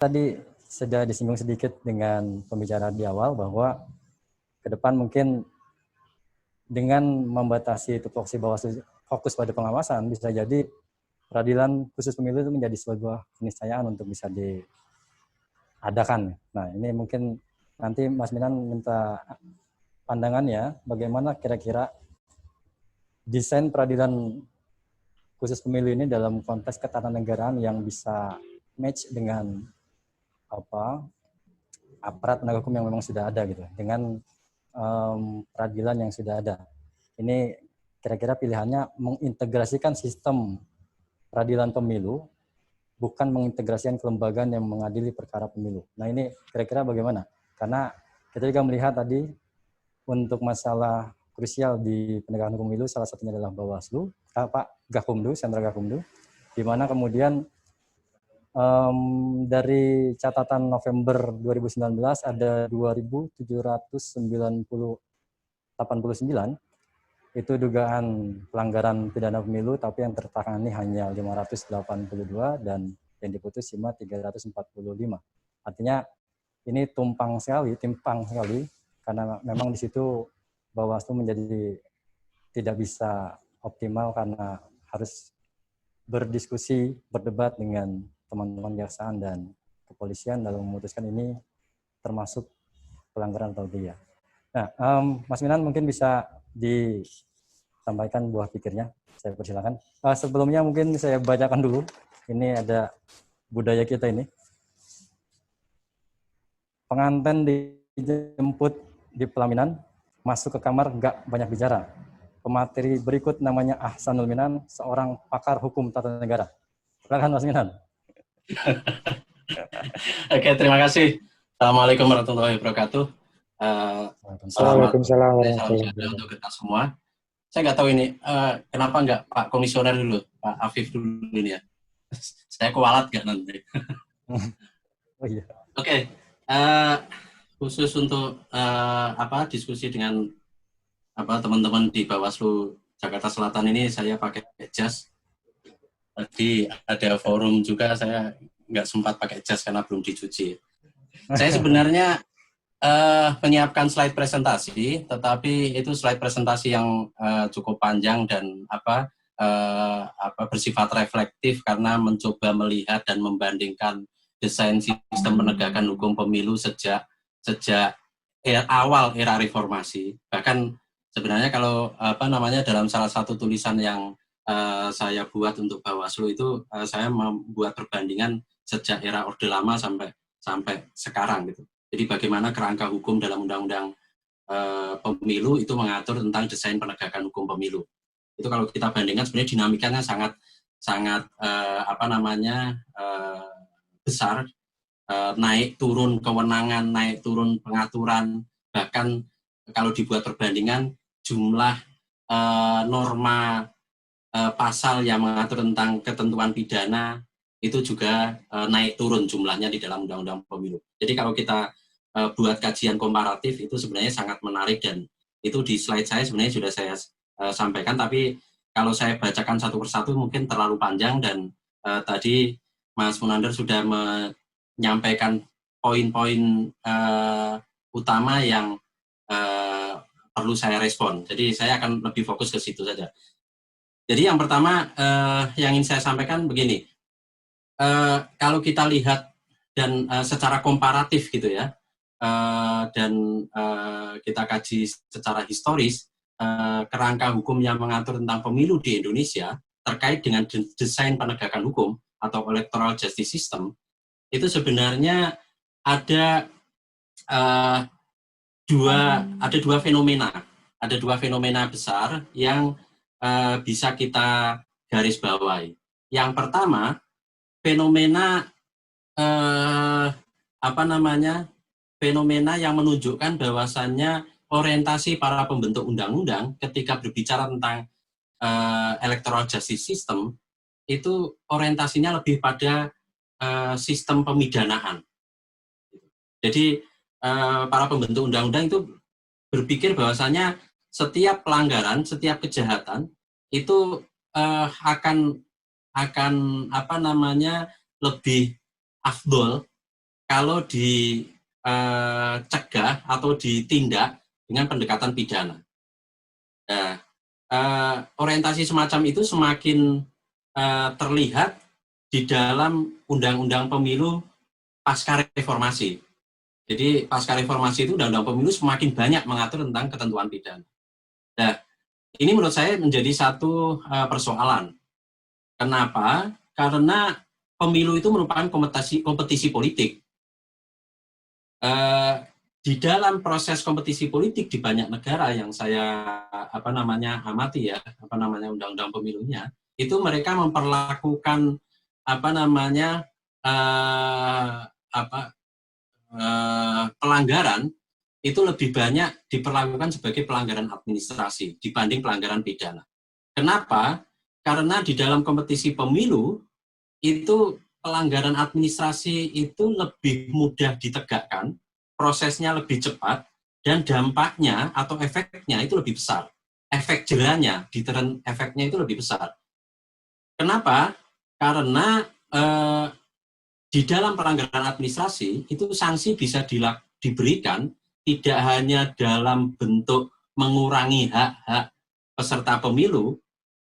tadi sudah disinggung sedikit dengan pembicaraan di awal bahwa ke depan mungkin dengan membatasi tupoksi Bawaslu fokus pada pengawasan, bisa jadi peradilan khusus pemilu itu menjadi sebuah keniscayaan untuk bisa diadakan. Nah, ini mungkin nanti Mas Minan minta pandangannya bagaimana kira-kira desain peradilan khusus pemilu ini dalam konteks ketatanegaraan yang bisa match dengan aparat penegak hukum yang memang sudah ada gitu, dengan peradilan yang sudah ada. Ini kira-kira pilihannya mengintegrasikan sistem peradilan pemilu, bukan mengintegrasikan kelembagaan yang mengadili perkara pemilu. Nah, ini kira-kira bagaimana? Karena kita juga melihat tadi untuk masalah krusial di penegakan hukum pemilu, salah satunya adalah Bawaslu, Pak Gakumdu, Sentra Gakumdu, di mana kemudian dari catatan November 2019 ada 2.789 itu dugaan pelanggaran pidana pemilu, tapi yang tertangani hanya 582 dan yang diputus cuma 345. Artinya ini timpang sekali, karena memang di situ Bawaslu menjadi tidak bisa optimal karena harus berdiskusi, berdebat dengan teman-teman kejaksaan dan kepolisian dalam memutuskan ini termasuk pelanggaran atau tidak. Nah, Mas Minan mungkin bisa disampaikan buah pikirnya. Saya persilakan. Sebelumnya mungkin saya bacakan dulu. Ini ada budaya kita ini. Pengantin dijemput di pelaminan, masuk ke kamar nggak banyak bicara. Pemateri berikut namanya Ahsanul Minan, seorang pakar hukum tata negara. Silakan Mas Minan. Oke, terima kasih. Assalamualaikum warahmatullahi wabarakatuh. Waalaikumsalam warahmatullahi wabarakatuh untuk kita semua. Saya nggak tahu ini, kenapa nggak Pak Komisioner dulu, Pak Afif dulu ini ya. Saya kualat nggak nanti. Oh iya. Oke, khusus untuk diskusi dengan teman-teman di Bawaslu Jakarta Selatan ini, saya pakai jas. Tadi ada forum juga, saya nggak sempat pakai jas karena belum dicuci. Saya sebenarnya menyiapkan slide presentasi, tetapi itu slide presentasi yang cukup panjang dan bersifat reflektif karena mencoba melihat dan membandingkan desain sistem penegakan hukum pemilu sejak awal era reformasi. Bahkan sebenarnya kalau dalam salah satu tulisan yang saya buat untuk Bawaslu itu saya membuat perbandingan sejak era Orde Lama sampai sekarang gitu. Jadi bagaimana kerangka hukum dalam undang-undang pemilu itu mengatur tentang desain penegakan hukum pemilu. Itu kalau kita bandingkan sebenarnya dinamikanya sangat besar, naik turun kewenangan, naik turun pengaturan, bahkan kalau dibuat perbandingan jumlah norma pasal yang mengatur tentang ketentuan pidana itu juga naik turun jumlahnya di dalam undang-undang pemilu. Jadi kalau kita buat kajian komparatif itu sebenarnya sangat menarik, dan itu di slide saya sebenarnya sudah saya sampaikan, tapi kalau saya bacakan satu persatu mungkin terlalu panjang, dan tadi Mas Munandar sudah menyampaikan poin-poin utama yang perlu saya respon. Jadi saya akan lebih fokus ke situ saja. Jadi yang pertama yang ingin saya sampaikan begini, kalau kita lihat dan secara komparatif gitu ya, dan kita kaji secara historis kerangka hukum yang mengatur tentang pemilu di Indonesia terkait dengan desain penegakan hukum atau electoral justice system, itu sebenarnya ada dua fenomena besar yang bisa kita garis bawahi. Yang pertama, fenomena fenomena yang menunjukkan bahwasannya orientasi para pembentuk undang-undang ketika berbicara tentang electoral justice system itu orientasinya lebih pada sistem pemidanaan. Jadi para pembentuk undang-undang itu berpikir bahwasannya setiap pelanggaran, setiap kejahatan itu akan lebih afdol kalau dicegah atau ditindak dengan pendekatan pidana. Nah, orientasi semacam itu semakin terlihat di dalam undang-undang pemilu pasca reformasi. Jadi pasca reformasi itu undang-undang pemilu semakin banyak mengatur tentang ketentuan pidana. Nah, ini menurut saya menjadi satu persoalan. Kenapa? Karena pemilu itu merupakan kompetisi politik. Di dalam proses kompetisi politik di banyak negara yang saya amati ya, undang-undang pemilunya, itu mereka memperlakukan pelanggaran itu lebih banyak diperlakukan sebagai pelanggaran administrasi dibanding pelanggaran pidana. Kenapa? Karena di dalam kompetisi pemilu itu pelanggaran administrasi itu lebih mudah ditegakkan, prosesnya lebih cepat, dan dampaknya atau efeknya itu lebih besar. Efek jerahnya, deterrent efeknya itu lebih besar. Kenapa? Karena di dalam pelanggaran administrasi itu sanksi bisa diberikan tidak hanya dalam bentuk mengurangi hak-hak peserta pemilu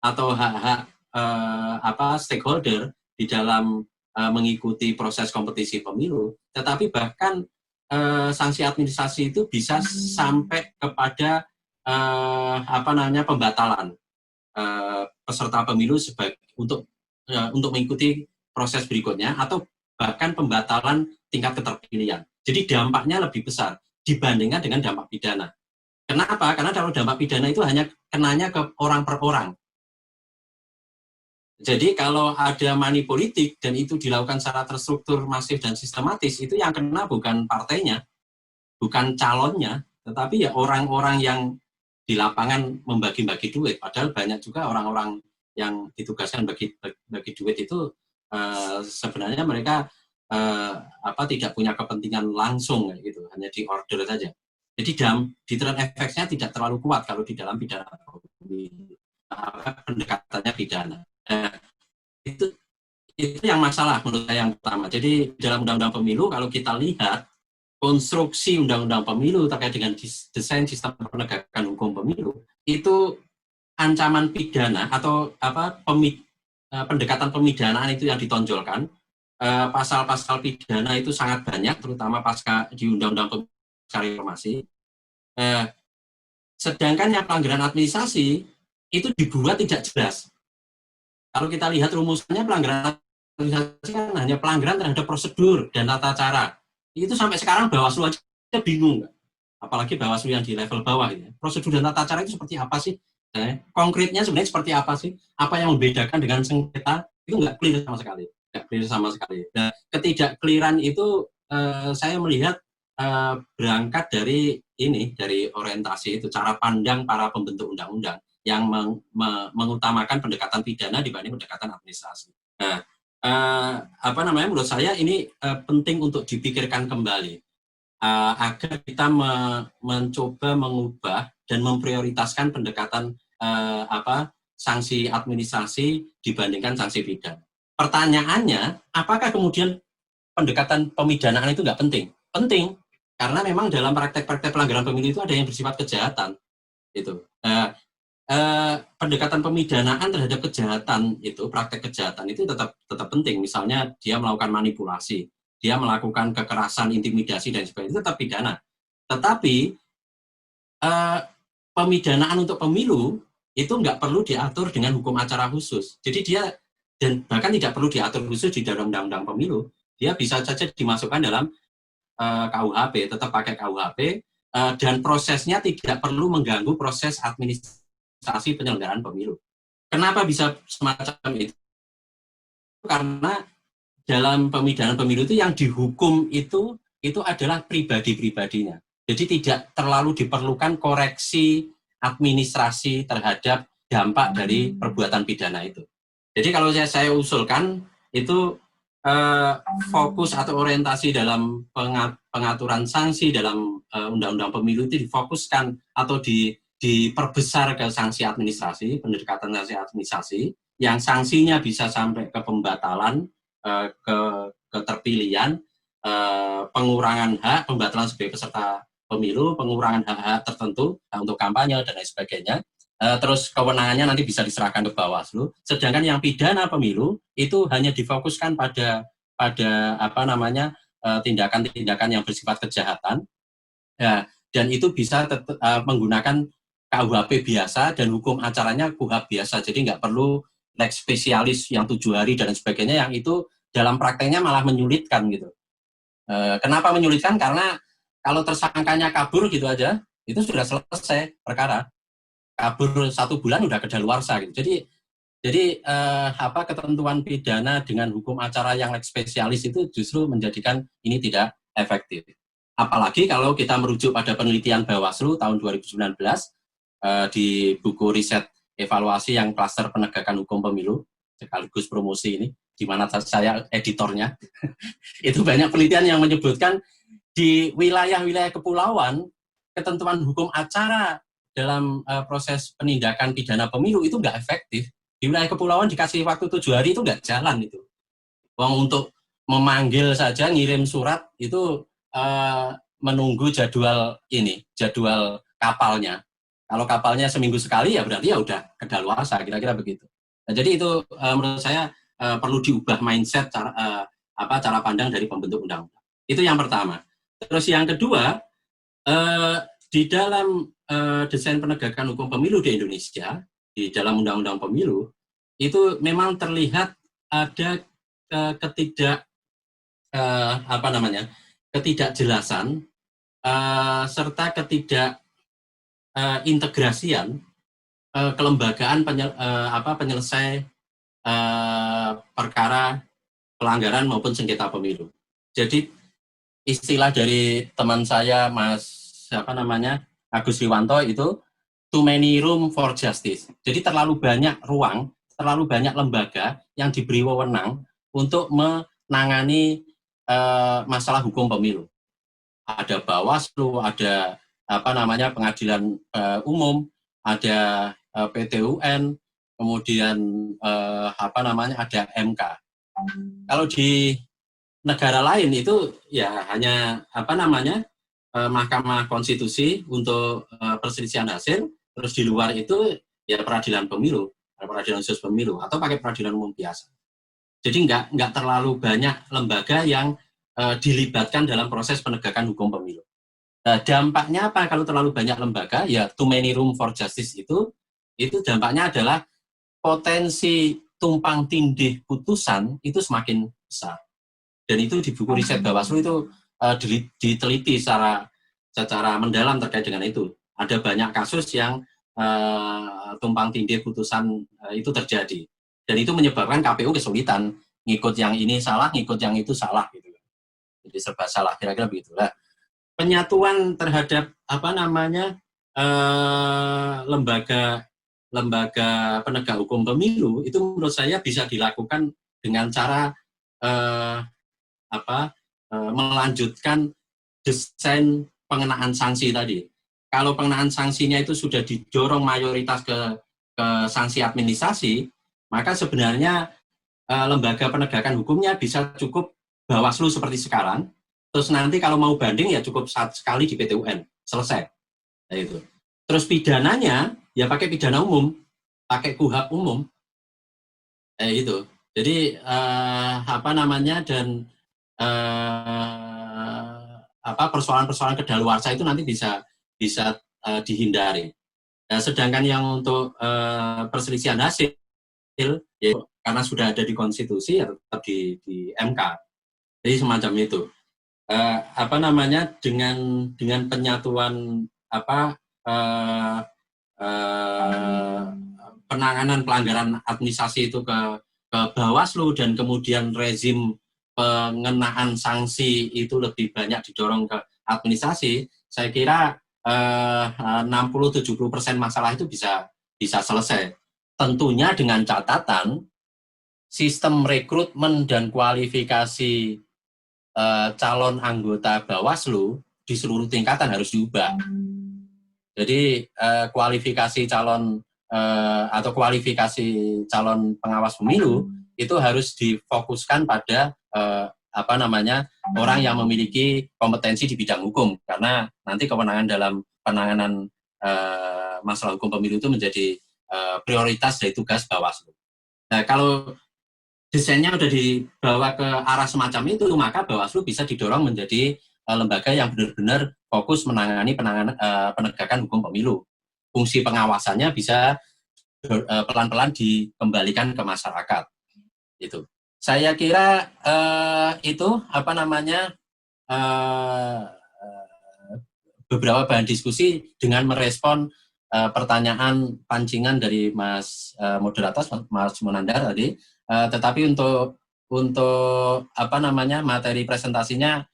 atau hak-hak stakeholder di dalam mengikuti proses kompetisi pemilu, tetapi bahkan sanksi administrasi itu bisa sampai kepada pembatalan peserta pemilu untuk mengikuti proses berikutnya atau bahkan pembatalan tingkat keterpilihan. Jadi dampaknya lebih besar dibandingkan dengan dampak pidana. Kenapa? Karena kalau dampak pidana itu hanya kenanya ke orang per orang. Jadi kalau ada money politik dan itu dilakukan secara terstruktur, masif, dan sistematis, itu yang kena bukan partainya, bukan calonnya, tetapi ya orang-orang yang di lapangan membagi-bagi duit. Padahal banyak juga orang-orang yang ditugaskan bagi duit itu sebenarnya mereka tidak punya kepentingan langsung gitu, hanya di order saja. Jadi deterrent efeknya tidak terlalu kuat kalau di dalam pidana pendekatannya pidana. Itu yang masalah menurut saya yang pertama. Jadi dalam undang-undang pemilu kalau kita lihat konstruksi undang-undang pemilu terkait dengan desain sistem penegakan hukum pemilu itu ancaman pidana atau pendekatan pemidanaan itu yang ditonjolkan. Pasal-pasal pidana itu sangat banyak, terutama pasca di undang-undang pemilu pasca reformasi. Sedangkan yang pelanggaran administrasi itu dibuat tidak jelas. Kalau kita lihat rumusannya pelanggaran administrasi kan hanya pelanggaran terhadap prosedur dan tata cara. Itu sampai sekarang Bawaslu aja bingung. Apalagi Bawaslu yang di level bawah. Ya. Prosedur dan tata cara itu seperti apa sih? Konkretnya sebenarnya seperti apa sih? Apa yang membedakan dengan sengketa? Itu nggak clear sama sekali. Nggak clear sama sekali. Nah, ketidak-clearan itu saya melihat berangkat dari orientasi itu, cara pandang para pembentuk undang-undang yang mengutamakan pendekatan pidana dibanding pendekatan administrasi. Nah, menurut saya ini penting untuk dipikirkan kembali agar kita mencoba mengubah dan memprioritaskan pendekatan sanksi administrasi dibandingkan sanksi pidana. Pertanyaannya, apakah kemudian pendekatan pemidanaan itu nggak penting? Penting, karena memang dalam praktek-praktek pelanggaran pemilu itu ada yang bersifat kejahatan. Itu. Pendekatan pemidanaan terhadap kejahatan itu, praktek kejahatan itu tetap penting. Misalnya dia melakukan manipulasi, dia melakukan kekerasan, intimidasi dan sebagainya, itu tetap pidana. Tetapi pemidanaan untuk pemilu itu nggak perlu diatur dengan hukum acara khusus. Jadi dia dan bahkan tidak perlu diatur khusus di dalam undang-undang pemilu. Dia bisa saja dimasukkan dalam KUHP, tetap pakai KUHP dan prosesnya tidak perlu mengganggu proses administrasi penyelenggaraan pemilu. Kenapa bisa semacam itu? Karena dalam pemidanaan pemilu itu yang dihukum itu adalah pribadi-pribadinya. Jadi tidak terlalu diperlukan koreksi administrasi terhadap dampak dari perbuatan pidana itu. Jadi kalau saya usulkan itu fokus atau orientasi dalam pengaturan sanksi dalam undang-undang pemilu itu difokuskan atau diperbesar ke sanksi administrasi, pendekatan sanksi administrasi, yang sanksinya bisa sampai ke pembatalan, ke keterpilihan, pengurangan hak, pembatalan sebagai peserta pemilu, pengurangan hak-hak tertentu untuk kampanye dan lain sebagainya. Terus kewenangannya nanti bisa diserahkan ke Bawaslu. Sedangkan yang pidana pemilu itu hanya difokuskan pada apa namanya tindakan-tindakan yang bersifat kejahatan. Ya, dan itu bisa menggunakan KUHP biasa dan hukum acaranya KUHP biasa. Jadi nggak perlu lex spesialis yang 7 hari dan sebagainya, yang itu dalam prakteknya malah menyulitkan gitu. Kenapa menyulitkan? Karena kalau tersangkanya kabur gitu aja, itu sudah selesai perkara. Kabur 1 bulan udah kedaluarsa gitu. Jadi ketentuan pidana dengan hukum acara yang lex spesialis itu justru menjadikan ini tidak efektif. Apalagi kalau kita merujuk pada penelitian Bawaslu tahun 2019 di buku riset evaluasi yang klaster penegakan hukum pemilu, sekaligus promosi ini, di mana saya editornya. Itu banyak penelitian yang menyebutkan di wilayah-wilayah kepulauan, ketentuan hukum acara dalam proses penindakan pidana pemilu itu nggak efektif. Di wilayah kepulauan dikasih waktu 7 hari itu nggak jalan itu. Wong untuk memanggil saja, ngirim surat itu menunggu jadwal kapalnya. Kalau kapalnya seminggu sekali ya berarti ya udah kedaluarsa, kira-kira begitu. Nah, jadi itu menurut saya perlu diubah mindset cara pandang dari pembentuk undang-undang. Itu yang pertama. Terus yang kedua, di dalam desain penegakan hukum pemilu di Indonesia, di dalam undang-undang pemilu, itu memang terlihat ada ketidakjelasan serta integrasian kelembagaan penyelesai perkara pelanggaran maupun sengketa pemilu. Jadi istilah dari teman saya Agus Riwanto itu too many room for justice. Jadi terlalu banyak ruang, terlalu banyak lembaga yang diberi wewenang untuk menangani masalah hukum pemilu. Ada Bawaslu, ada pengadilan umum, ada PT-UN, kemudian ada MK. Kalau di negara lain itu ya hanya Mahkamah Konstitusi untuk perselisihan hasil, terus di luar itu ya peradilan pemilu, peradilan khusus pemilu, atau pakai peradilan umum biasa. Jadi nggak terlalu banyak lembaga yang dilibatkan dalam proses penegakan hukum pemilu. Nah, dampaknya apa kalau terlalu banyak lembaga? Ya too many room for justice itu dampaknya adalah potensi tumpang tindih putusan itu semakin besar. Dan itu di buku riset Bawaslu itu diteliti secara mendalam terkait dengan itu. Ada banyak kasus yang tumpang tindih putusan itu terjadi. Dan itu menyebabkan KPU kesulitan ngikut yang ini salah, ngikut yang itu salah gitu. Jadi serba salah, kira-kira begitu. Nah, penyatuan terhadap lembaga penegak hukum pemilu itu menurut saya bisa dilakukan dengan cara melanjutkan desain pengenaan sanksi tadi. Kalau pengenaan sanksinya itu sudah didorong mayoritas ke sanksi administrasi, maka sebenarnya lembaga penegakan hukumnya bisa cukup Bawaslu seperti sekarang, terus nanti kalau mau banding ya cukup sekali di PT-UN, selesai. Nah, itu. Terus pidananya ya pakai pidana umum, pakai KUHP umum. Itu. Jadi persoalan-persoalan kedaluarsa itu nanti bisa dihindari. Nah, sedangkan yang untuk perselisihan hasil ya, karena sudah ada di konstitusi ya tetap di MK. Jadi semacam itu. Dengan penyatuan penanganan pelanggaran administrasi itu ke Bawaslu dan kemudian rezim pengenaan sanksi itu lebih banyak didorong ke administrasi, saya kira 60-70% masalah itu bisa selesai. Tentunya dengan catatan sistem rekrutmen dan kualifikasi calon anggota Bawaslu di seluruh tingkatan harus diubah. Jadi kualifikasi calon kualifikasi calon pengawas pemilu itu harus difokuskan pada orang yang memiliki kompetensi di bidang hukum, karena nanti kewenangan dalam penanganan masalah hukum pemilu itu menjadi prioritas dari tugas Bawaslu. Nah, kalau desainnya sudah dibawa ke arah semacam itu, maka Bawaslu bisa didorong menjadi lembaga yang benar-benar fokus menangani penegakan hukum pemilu. Fungsi pengawasannya bisa pelan-pelan dikembalikan ke masyarakat. Itu. Saya kira itu beberapa bahan diskusi dengan merespon pertanyaan pancingan dari Mas moderator Mas Munandar tadi. Tetapi untuk materi presentasinya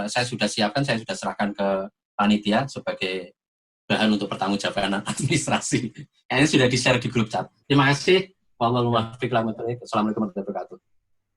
saya sudah siapkan, saya sudah serahkan ke panitia sebagai bahan untuk pertanggungjawaban administrasi. Ini sudah di-share di grup chat. Terima kasih. Assalamualaikum warahmatullahi wabarakatuh.